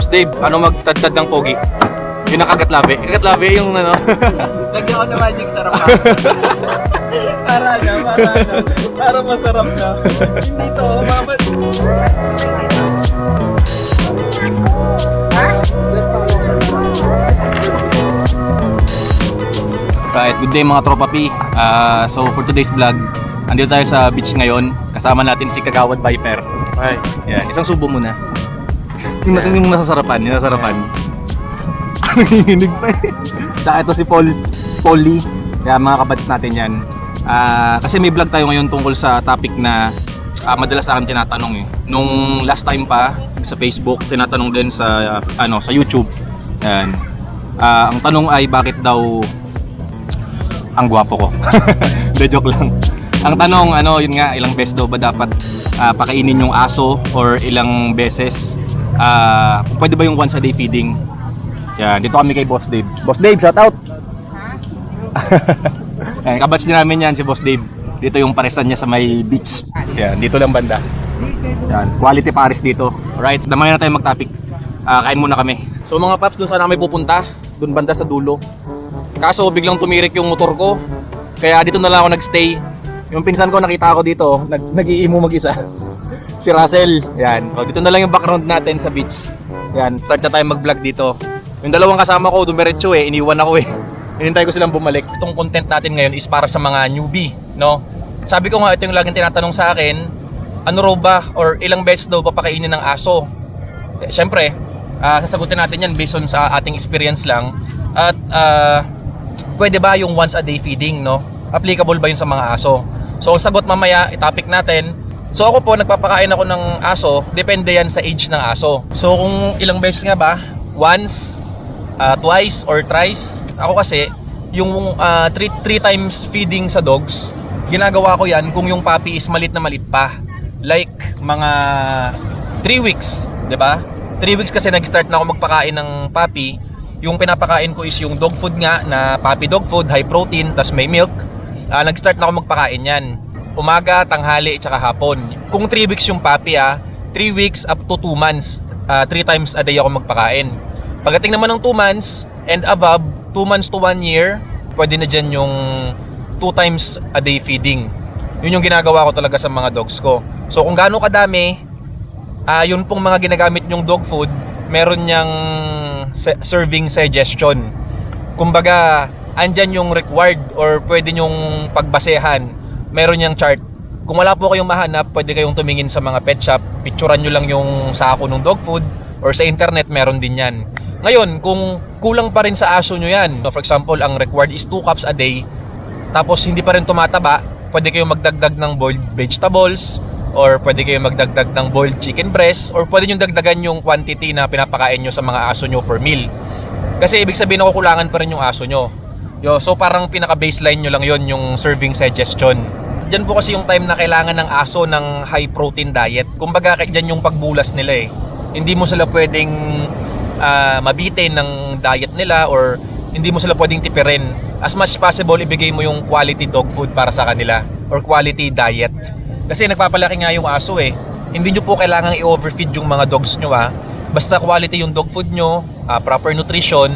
Dave, ano magtadtad ng pogi? Yung nakagatlabi. Kagatlabi yung ano. Lagyan ko na magic sarap na. para masarap na. Hindi to, mamat. Right, good day mga tropa P. So for today's vlog, andito tayo sa beach ngayon. Kasama natin si Kagawad Viper. Ay. Yan, isang subo muna. Yung nasasarapan, yung nasasarapan. Nanginginig pa eh. Saka ito si Polly. Kaya mga kabads natin yan. Kasi may vlog tayo ngayon tungkol sa topic na madalas sa akin tinatanong eh. Nung last time pa sa Facebook, tinatanong din sa sa YouTube. Yan. Ang tanong ay bakit daw ang gwapo ko. De joke lang. Ang tanong yun nga, ilang beses daw ba dapat pakainin yung aso or ilang beses pwede ba yung once a day feeding? Yan, dito kami kay Boss Dave. Boss Dave, shout out. Yan, kabatch din namin yan si Boss Dave. Dito yung parisan niya sa may beach. Yan, dito lang banda. Yan, quality paris dito. Alright, damay na tayo mag-topic. Kain muna kami. So mga paps, doon sana kami pupunta. Doon banda sa dulo. Kaso biglang tumirik yung motor ko. Kaya dito na lang ako nagstay. Yung pinsan ko nakita ako dito, nag-iimo mag-isa. Si Russell. Yan. So, dito na lang yung background natin sa beach. Yan, start na tayo mag-vlog dito. Yung dalawang kasama ko, dumiretso eh, iniwan ako eh. Hinintay ko silang bumalik. Itong content natin ngayon is para sa mga newbie, no? Sabi ko nga, ito yung laging tinatanong sa akin, ano raw ba or ilang beses daw papakainin ng aso? Siyempre, sasagutin natin yan based on sa ating experience lang. At pwede ba yung once a day feeding, no? Applicable ba yun sa mga aso? So ang sagot mamaya, i-topic natin. So ako po, nagpapakain ako ng aso, depende yan sa age ng aso. So kung ilang beses nga ba, once, twice or thrice. Ako kasi, yung 3 times feeding sa dogs, ginagawa ko yan kung yung puppy is malit na malit pa. Like mga 3 weeks, 'di ba? 3 weeks kasi nag-start na ako magpakain ng puppy. Yung pinapakain ko is yung dog food nga na puppy dog food, high protein, tas may milk. Nag-start na ako magpakain yan. Umaga, tanghali, tsaka hapon. Kung 3 weeks yung puppy 3 weeks up to 2 months, 3 times a day ako magpakain. Pagdating naman ng 2 months and above, 2 months to 1 year, pwede na dyan yung 2 times a day feeding. Yun yung ginagawa ko talaga sa mga dogs ko. So kung gaano kadami, yun pong mga ginagamit yung dog food, meron niyang serving suggestion. Kumbaga, andyan yung required or pwede nyong pagbasehan. Meron niyang chart. Kung wala po kayong mahanap, pwede kayong tumingin sa mga pet shop, picturean nyo lang yung sako ng dog food, or sa internet meron din yan. Ngayon, kung kulang pa rin sa aso nyo yan, so for example, ang required is 2 cups a day, tapos hindi pa rin tumataba, pwede kayong magdagdag ng boiled vegetables, or pwede kayong magdagdag ng boiled chicken breast, or pwede nyo dagdagan yung quantity na pinapakain nyo sa mga aso nyo per meal. Kasi ibig sabihin nakukulangan pa rin yung aso nyo. So parang pinaka-baseline nyo lang yon yung serving suggestion. Diyan po kasi yung time na kailangan ng aso ng high protein diet. Kumbaga diyan yung pagbulas nila eh. Hindi mo sila pwedeng mabitin ng diet nila or hindi mo sila pwedeng tipirin. As much possible, ibigay mo yung quality dog food para sa kanila or quality diet. Kasi nagpapalaki nga yung aso eh. Hindi nyo po kailangang i-overfeed yung mga dogs nyo Basta quality yung dog food nyo, proper nutrition,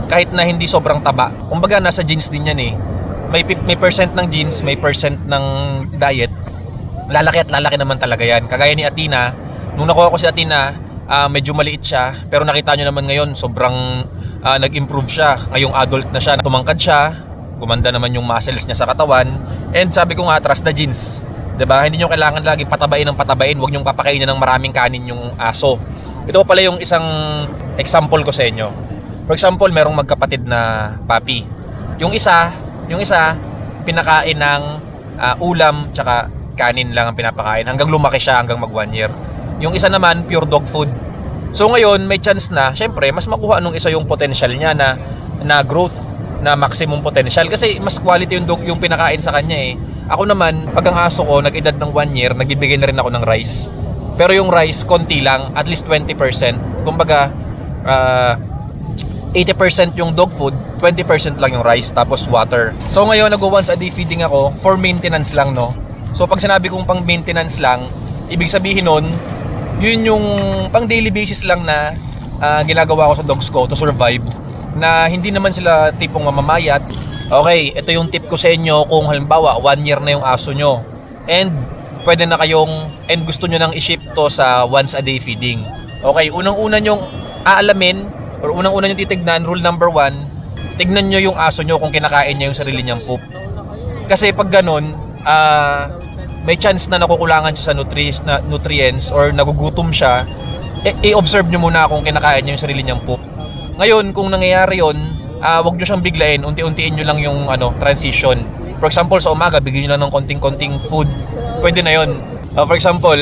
kahit na hindi sobrang taba. Kumbaga nasa genes din yan eh. May percent ng genes, may percent ng diet. Lalaki at lalaki naman talaga yan. Kagaya ni Athena, nung nakuha ko si Athena, medyo maliit siya, pero nakita nyo naman ngayon sobrang nag-improve siya. Ngayong adult na siya, tumangkad siya, gumanda naman yung muscles niya sa katawan, and sabi ko nga, trust the genes, 'di ba? Hindi nyo kailangan lagi patabain ng patabain, huwag nyo papakainin ng maraming kanin yung aso. Ito pala yung isang example ko sa inyo. For example, merong magkapatid na puppy. Yung isa pinakain ng ulam tsaka kanin lang ang pinapakain hanggang lumaki siya, hanggang mag 1 year. Yung isa naman, pure dog food. So ngayon, may chance na, syempre, mas makuha nung isa yung potential niya na growth, na maximum potential. Kasi mas quality yung pinakain sa kanya eh. Ako naman, pag ang aso ko, nag-edad ng 1 year, nagbibigay na rin ako ng rice. Pero yung rice, konti lang, at least 20%. Kumbaga, 80% yung dog food, 20% lang yung rice, tapos water. So ngayon, nag-once a day feeding ako for maintenance lang, no? So pag sinabi kong pang maintenance lang, ibig sabihin nun, yun yung pang daily basis lang na ginagawa ko sa dogs ko to survive, na hindi naman sila tipong mamamayat. Okay, ito yung tip ko sa inyo kung halimbawa 1 year na yung aso nyo and pwede na kayong and gusto nyo nang i-ship to sa once a day feeding. Okay, unang-una nyong aalamin or unang-una nyong titignan, rule number 1, tignan nyo yung aso nyo kung kinakain niya yung sarili niyang poop. Kasi pag ganun, may chance na nakukulangan siya sa nutrients or nagugutom siya, i-observe nyo muna kung kinakain niya yung sarili niyang poop. Ngayon, kung nangyayari yun, wag nyo siyang biglain, unti-untiin nyo lang yung transition. For example, sa umaga, bigyan nyo lang ng konting-konting food, pwede na yun. For example,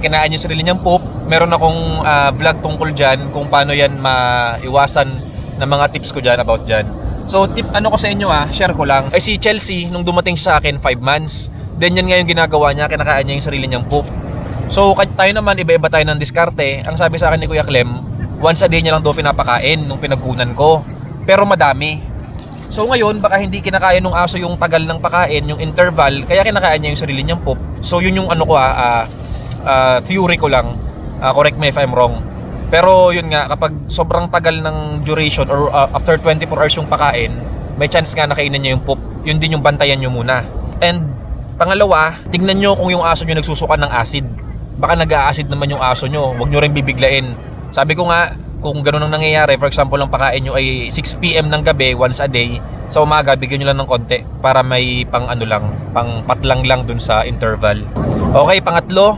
kinain yung sarili niyang poop, meron akong vlog tungkol dyan kung paano yan maiwasan na mga tips ko dyan about dyan. So, tip ano ko sa inyo share ko lang. Si Chelsea, nung dumating sa akin 5 months, then yan nga yung ginagawa niya, kinakain niya yung sarili niyang poop. So, tayo naman, iba-iba tayo ng diskarte. Ang sabi sa akin ni Kuya Clem, once a day niya lang daw pinapakain nung pinagkunan ko. Pero madami. So ngayon, baka hindi kinakain ng aso yung tagal ng pakain, yung interval, kaya kinakain niya yung sarili niyang poop. So yun yung ano ko theory ko lang. Correct me if I'm wrong. Pero yun nga, kapag sobrang tagal ng duration or after 24 hours yung pakain, may chance nga nakainin niya yung poop. Yun din yung bantayan niyo muna. And pangalawa, tignan niyo kung yung aso niyo nagsusuka ng acid. Baka nag-a-acid naman yung aso niyo, huwag niyo rin bibiglain. Sabi ko nga, kung ganun ang nangyayari, for example, ang pakain nyo ay 6 PM ng gabi, once a day, sa umaga, bigyan nyo lang ng konti para may pang patlang lang dun sa interval. Okay, pangatlo,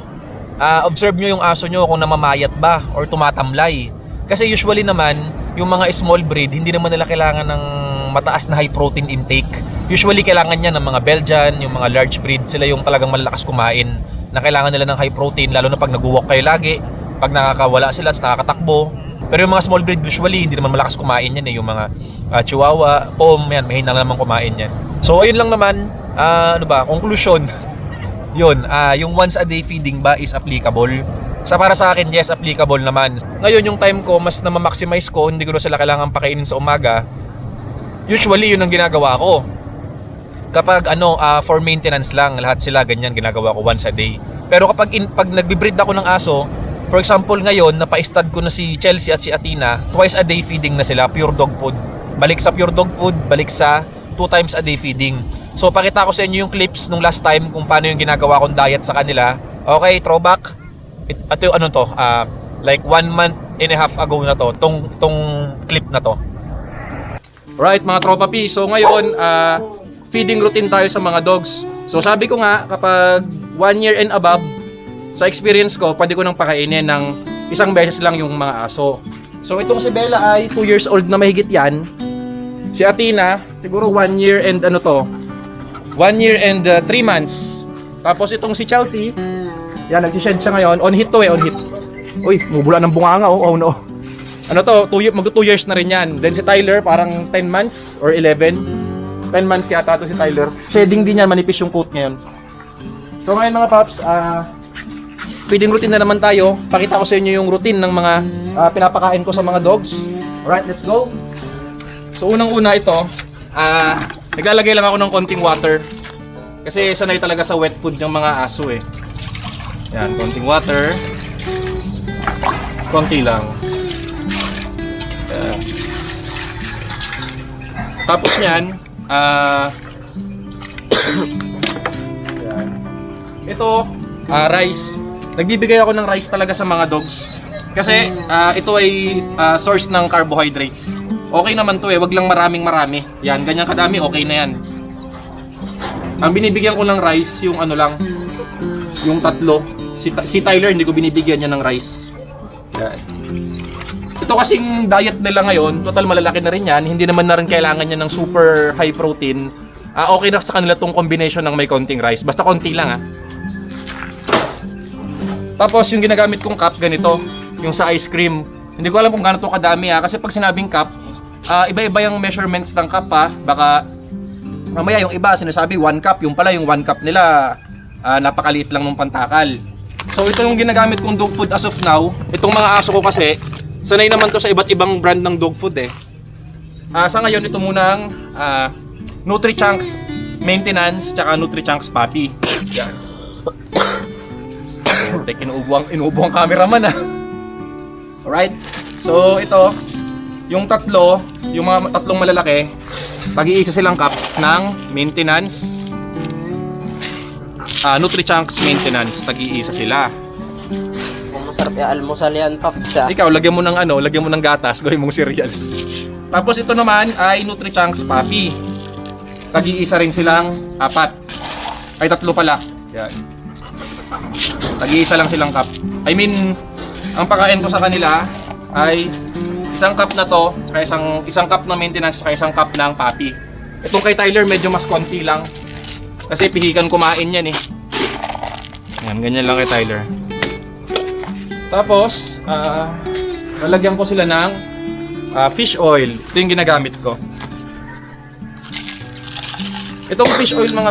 observe nyo yung aso nyo kung namamayat ba or tumatamlay. Kasi usually naman, yung mga small breed, hindi naman nila kailangan ng mataas na high protein intake. Usually, kailangan niya ng mga Belgian, yung mga large breed, sila yung talagang malakas kumain, na kailangan nila ng high protein, lalo na pag nag-walk kayo lagi, pag nakakawala sila, nakakatakbo. Pero yung mga small breed usually hindi naman malakas kumain yan yung mga Chihuahua, Pom, yan, mahina naman kumain yan. So ayun lang naman, conclusion. Yun, yung once a day feeding ba is applicable? Para sa akin, yes, applicable naman. Ngayon yung time ko, mas na ma-maximize ko, hindi ko na sila kailangan pakainin sa umaga. Usually yun ang ginagawa ko. Kapag for maintenance lang, lahat sila ganyan ginagawa ko once a day. Pero kapag pag nagbi-breed ako ng aso, for example, ngayon, napa-stud ko na si Chelsea at si Athena, twice a day feeding na sila, pure dog food. Balik sa pure dog food, balik sa 2 times a day feeding. So, pakita ko sa inyo yung clips nung last time kung paano yung ginagawa kong diet sa kanila. Okay, throwback. Ito yung like 1 month and a half ago na to, tong clip na to. Right, mga tropa P. So, ngayon, feeding routine tayo sa mga dogs. So, sabi ko nga, kapag 1 year and above, sa experience ko, pwede ko nang pakainin ng 1 beses lang yung mga aso. So itong si Bella ay 2 years old na mahigit yan. Si Athena, siguro 1 year and 1 year and 3 months. Tapos itong si Chelsea, yan, nag-shed siya ngayon. On hit to on hit. Uy, mubula ng bunganga, oh no. Mag-2 years na rin yan. Then si Tyler, parang 10 months or 11. 10 months yata to si Tyler. Shedding din yan, manipis yung coat ngayon. So ngayon mga paps, feeding routine na naman tayo. Pakita ko sa inyo yung routine ng mga pinapakain ko sa mga dogs. Alright, let's go. So unang-una ito, naglalagay lang ako ng konting water. Kasi sanay talaga sa wet food ng mga aso eh. Yan, konting water. Konti lang. Tapos yan, yan. Ito, rice. Nagbibigay ako ng rice talaga sa mga dogs. Kasi ito ay source ng carbohydrates. Okay naman to wag lang marami. Yan, ganyan kadami, okay na yan. Ang binibigyan ko ng rice, yung yung 3. Si Tyler, hindi ko binibigyan niya ng rice. Yan. Ito kasing diet nila ngayon, total malalaki na rin yan. Hindi naman na rin kailangan niya ng super high protein. Okay na sa kanila tong combination ng may konting rice. Basta konti lang Tapos yung ginagamit kong cup, ganito, yung sa ice cream. Hindi ko alam kung gaano to kadami kasi pag sinabing cup, iba-iba yung measurements ng cup baka mamaya yung iba sinasabi 1 cup, yung pala yung 1 cup nila napakaliit lang ng pantakal. So ito yung ginagamit kong dog food as of now. Itong mga aso ko kasi, sanay naman to sa iba't ibang brand ng dog food Sa ngayon ito munang Nutri-Chunks Maintenance tsaka Nutri-Chunks Puppy. Yan. Inuubo ang cameraman Alright. So ito, yung tatlo, yung mga tatlong malalaki, tag-iisa silang cup ng maintenance, Nutri-Chunks maintenance, tag-iisa sila. Masarap yung almusal yan, Paps. Ikaw, lagyan mo ng lagyan mo ng gatas, gawin mong cereals. Tapos ito naman ay Nutri-Chunks Puppy. Tag-iisa rin silang 4. Ay, 3 pala. Yan. Tag-iisa lang silang cup. I mean, ang pakain ko sa kanila ay isang cup na to, kaya isang cup na maintenance, kaya isang cup ng Puppy. Itong kay Tyler medyo mas konti lang. Kasi pihikan kumain yan eh. Yan, ganyan lang kay Tyler. Tapos, lalagyan ko sila ng fish oil. Ito yung ginagamit ko. Itong fish oil mga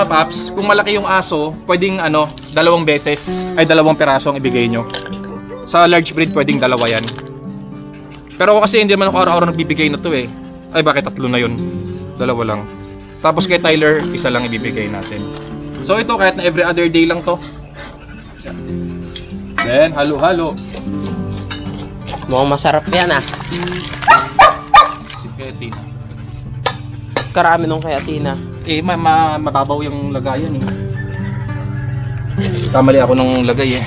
paps, kung malaki yung aso, pwedeng 2 beses, ay 2 piraso ang ibigay nyo. Sa large breed, pwedeng 2 yan. Pero ako kasi hindi naman ako araw-araw nagbibigay na to eh. Ay bakit 3 na yun? 2 lang. Tapos kay Tyler, 1 lang ibibigay natin. So ito, kahit na every other day lang to. Then, halo-halo. Mukhang masarap yan Si Tina. Karami nung kay Athena. Mababaw yung lagayan eh. Kamali ako ng lagay eh.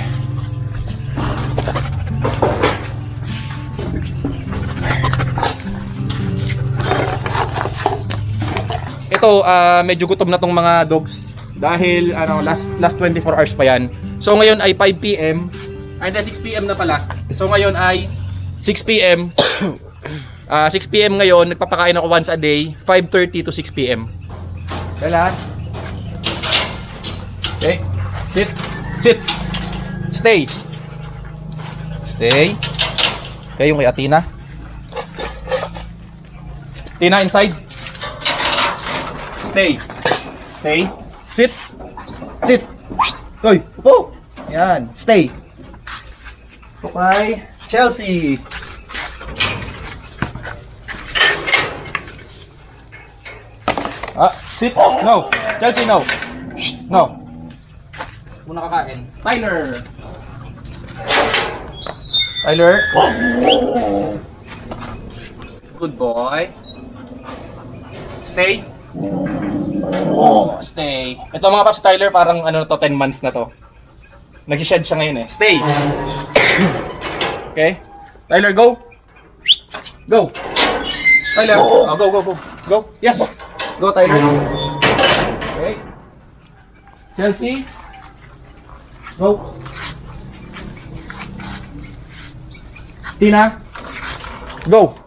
Ito, medyo gutom na tong mga dogs dahil last 24 hours pa yan. So ngayon ay 5 PM. Ay, 6 PM na pala. So ngayon ay 6 PM. 6 PM ngayon, nagpapakain ako once a day, 5:30 to 6 PM. Dala. Okay. Sit. Sit. Stay. Stay. Okay, yung kay Athena. Tina, inside. Stay. Stay. Sit. Sit. Hoy, upo. Yan, stay. Okay, Chelsea. Sit. No. Chelsea, no. Shh, no. Muna kakain. Tyler. Tyler. Good boy. Stay. Oh, stay. Ito mga paps, Tyler, parang 10 months na to. Nag-shed siya ngayon eh. Stay. Okay. Tyler, go. Go. Tyler. Oh, go, go, go. Go. Yes. Go, Tyler. Okay. Chelsea. Go. Tina. Go.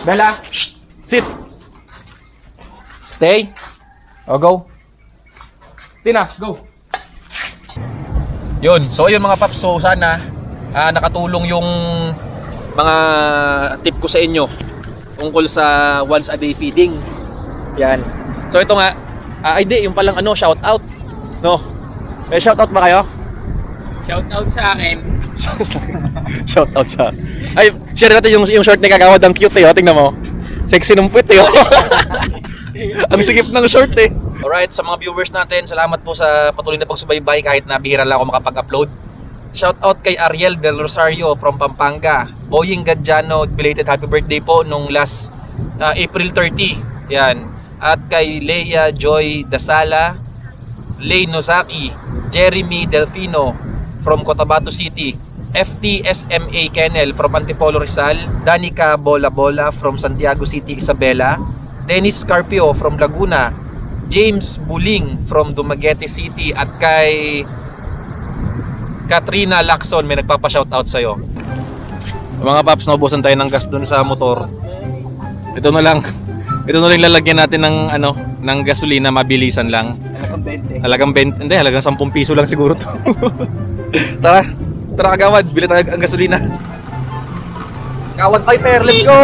Bella. Sit. Stay. Oh, go. Tina, go. Yun. So, yun mga paps. So, sana nakatulong yung mga tip ko sa inyo tungkol sa once a day feeding. Yan. So, ito nga. Hindi, yung palang shout out. No? May shout out ba kayo? Shout out sa akin. Shout out sa... Ay, share natin yung short ni Kagawad. Ang cute eh. Tingnan mo. Sexy ng puwit eh. Ang sigip ng short eh. Alright, sa mga viewers natin, salamat po sa patuloy na pagsubaybay kahit na bihira lang ako makapag-upload. Shout out kay Ariel Del Rosario from Pampanga. Boying Gadjano, belated happy birthday po nung last April 30. Yan. At kay Leia Joy Dasala, Lay Nozaki, Jeremy Delfino from Cotabato City, FTSMA Kennel from Antipolo Rizal, Danica Bola Bola from Santiago City, Isabela, Dennis Carpio from Laguna, James Buling from Dumaguete City, at kay Katrina Lacson, may nagpapa-shoutout sa'yo. Mga paps, naubusan tayo ng gas dun sa motor. Ito na lang lalagyan natin ng gasolina, mabilisan lang. Halagang 20. Hindi, halagang 10 piso lang siguro to. Tara Kagawad, bili tayo ang gasolina. Kawad Piper, let's go!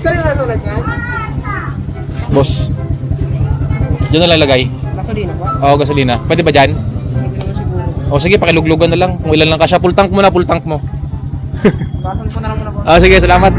Saan na natulad yan? Boss, diyan na lalagay. Gasolina ba? Oo, gasolina. Pwede ba dyan? Hindi naman siguro. O sige, pakiluglugan na lang. Kung ilan lang kasya, full tank mo na, full tank mo. Basan ko na lang muna po. Sige, salamat.